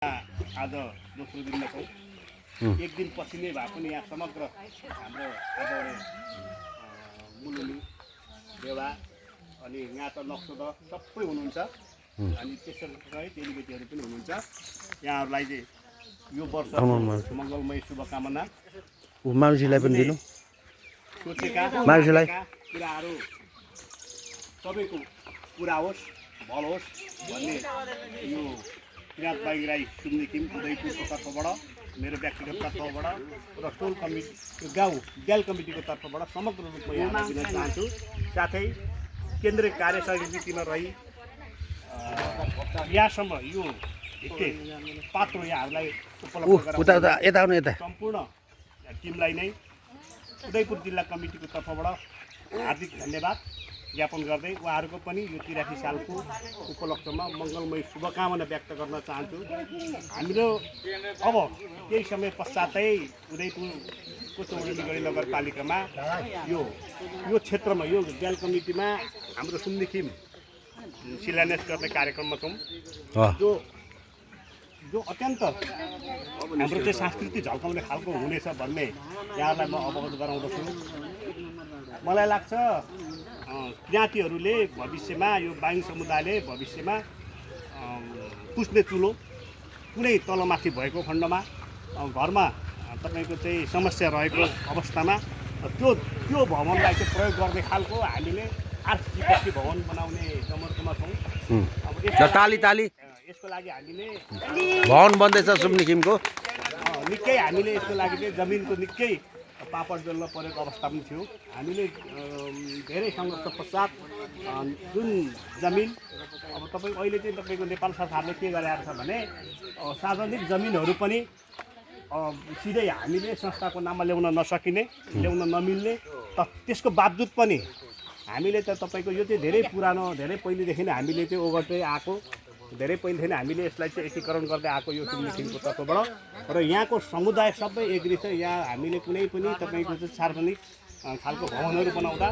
आज दोस्रो दिनमा छौँ। एक दिन पछि नै भए पनि यहाँ समग्र हाम्रो आदरणीय मुलुनी देवा अनि यहाँ त नक्सोद सबै हुनुहुन्छ अनि त्यसरी चेलीबेटीहरू पनि हुनुहुन्छ। यहाँहरूलाई चाहिँ यो वर्ष मङ्गलमय शुभकामना मान्छेलाई पनि दिनु सोचेका मान्छेलाई कुराहरू सबैको पुरा होस् भल होस् भन्ने यो किराँत बाई राई सुम्निकिम उदयपुरको तर्फबाट मेरो व्यक्तिगत तर्फबाट र टोल कमिटी गाउँ ग्याल कमिटीको तर्फबाट समग्र रूपमा यहाँलाई दिन चाहन्छु। साथै केन्द्रीय कार्य समितिमा रही यहाँसम्म यो भित्ते पात्रो यहाँहरूलाई उपलब्ध गराउने सम्पूर्ण टिमलाई नै उदयपुर जिल्ला कमिटीको तर्फबाट हार्दिक धन्यवाद ज्ञापन गर्दै उहाँहरूको पनि यो 83 सालको उपलक्ष्यमा मङ्गलमय शुभकामना व्यक्त गर्न चाहन्छु। हाम्रो अब केही समय पश्चातै उदयपुरको चौरडीगढी नगरपालिकामा यो क्षेत्रमा यो ग्याल कमिटीमा हाम्रो सुम्निखिम शिलान्यास गर्ने कार्यक्रममा छौँ। जो अत्यन्त हाम्रो चाहिँ संस्कृति झल्काउने खालको हुनेछ भन्ने यहाँलाई म अवगत गराउँदछु। मलाई लाग्छ ज्ञातिहरूले भविष्यमा यो बाङ्गी समुदायले भविष्यमा पुस्ने चुलो कुनै तलमाथि भएको खण्डमा घरमा तपाईँको चाहिँ समस्या रहेको अवस्थामा त्यो भवनलाई चाहिँ प्रयोग गर्ने खालको हामीले आर्थिक भवन बनाउने जमर्कोमा छौँ। अब ताली यसको लागि हामीले भवन बन्दैछ सुम्निखिमको निकै हामीले यसको लागि चाहिँ जमिनको निकै पापड बेल्न परेको अवस्था पनि थियो। हामीले धेरै सङ्घर्ष पश्चात जुन जमिन अब तपाईँ अहिले चाहिँ तपाईँको नेपाल सरकारले के गरेको छ भने सार्वजनिक जमिनहरू पनि सिधै हामीले संस्थाको नाममा ल्याउन नसकिने ल्याउन नमिल्ने त्यसको बावजुद पनि हामीले त तपाईँको यो चाहिँ धेरै पुरानो धेरै पहिलेदेखि नै हामीले चाहिँ ओगट्दै आएको धेरै पहिलेदेखि नै हामीले यसलाई चाहिँ एकीकरण गर्दै आएको यो सुम्निखिमको तर्फबाट र यहाँको समुदाय सबै एग्री छ। यहाँ हामीले कुनै पनि तपाईँको चाहिँ सार्वजनिक खालको भवनहरू बनाउँदा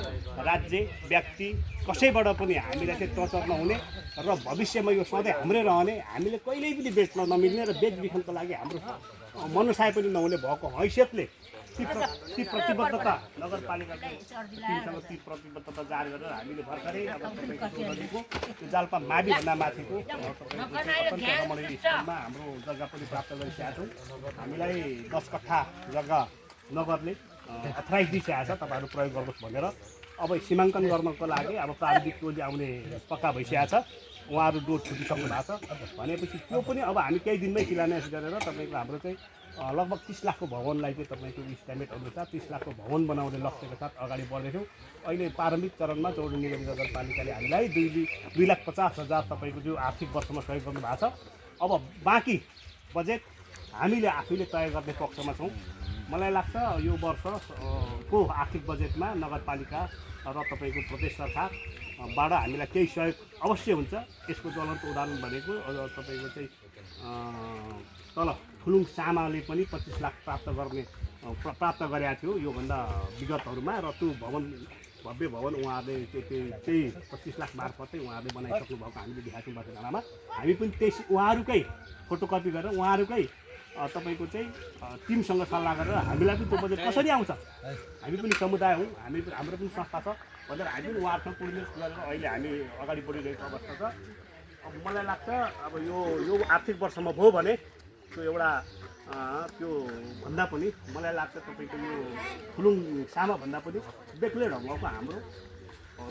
राज्य व्यक्ति कसैबाट पनि हामीलाई चाहिँ टचर नहुने र भविष्यमा यो सधैँ हाम्रै रहने हामीले कहिल्यै पनि बेच्न नमिल्ने र बेचबिखनको लागि हाम्रो मनसाय पनि नहुने भएको हैसियतले ती प्रतिबद्धता नगरपालिकाको टिमसँग ती प्रतिबद्धता जारी गरेर हामीले भर्खरै अब तपाईँको त्यो जाल्पा माविभन्दा माथिको रमणीय स्कुलमा हाम्रो जग्गा पनि प्राप्त गरिसकेका छौँ। हामीलाई 10 कट्ठा जग्गा नगरले अथराइज दिइसकेको छ तपाईँहरू प्रयोग गर्नुहोस् भनेर। अब सीमाङ्कन गर्नको लागि अब प्राविधिक टोली आउने पक्का भइसकेको छ। उहाँहरू डोर छुटिसक्नु भएको छ भनेपछि त्यो पनि अब हामी केही दिनमै शिलान्यास गरेर तपाईँको हाम्रो चाहिँ लगभग 30 लाखको भवनलाई चाहिँ तपाईँको इस्टिमेट अनुसार 30 लाखको भवन बनाउने लक्ष्यका साथ अगाडि बढ्दैछौँ। अहिले प्रारम्भिक चरणमा चौरडीगढी नगरपालिकाले हामीलाई 2,50,000 तपाईँको जो आर्थिक वर्षमा सहयोग गर्नुभएको छ। अब बाँकी बजेट हामीले आफैले तय गर्ने पक्षमा छौँ। मलाई लाग्छ यो वर्षको आर्थिक बजेटमा नगरपालिका र तपाईँको प्रदेश सरकारबाट हामीलाई केही सहयोग अवश्य हुन्छ। यसको ज्वलन्त उदाहरण भनेको तपाईँको चाहिँ तल फुलुङ सामाले पनि 25 लाख प्राप्त गरेका थियो योभन्दा विगतहरूमा र त्यो भव्य भवन उहाँहरूले त्यही 25 लाख मार्फतै उहाँहरूले बनाइसक्नु भएको हामीले देखाएको छौँ। बाटोडाँडामा हामी पनि त्यही उहाँहरूकै फोटोकपी गरेर उहाँहरूकै तपाईँको चाहिँ टिमसँग सल्लाह गरेर हामीलाई पनि त्यो बजेट कसरी आउँछ, हामी पनि समुदाय हौँ, हाम्रो पनि संस्था छ भनेर हामी पनि उहाँहरूसँग कोर्डिनेट गरेर अहिले हामी अगाडि बढिरहेको अवस्था छ। अब मलाई लाग्छ अब यो आर्थिक वर्षमा भयो भने त्यो एउटा त्यो भन्दा पनि मलाई लाग्छ तपाईँको यो फुलुङ सामा भन्दा पनि बेग्लै ढङ्गको हाम्रो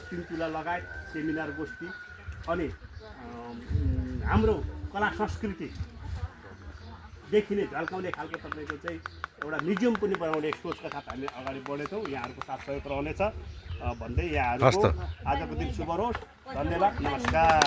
3 चुला लगायत सेमिनार गोष्ठी अनि हाम्रो कला संस्कृति देखिने झल्काउने खालको तपाईँको चाहिँ एउटा म्युजियम पनि बनाउने सोचका साथ हामी अगाडि बढेछौँ। यहाँहरूको साथ सहयोग रहनेछ भन्दै यहाँहरूको आजको दिन शुभ रहोस्। धन्यवाद, नमस्कार।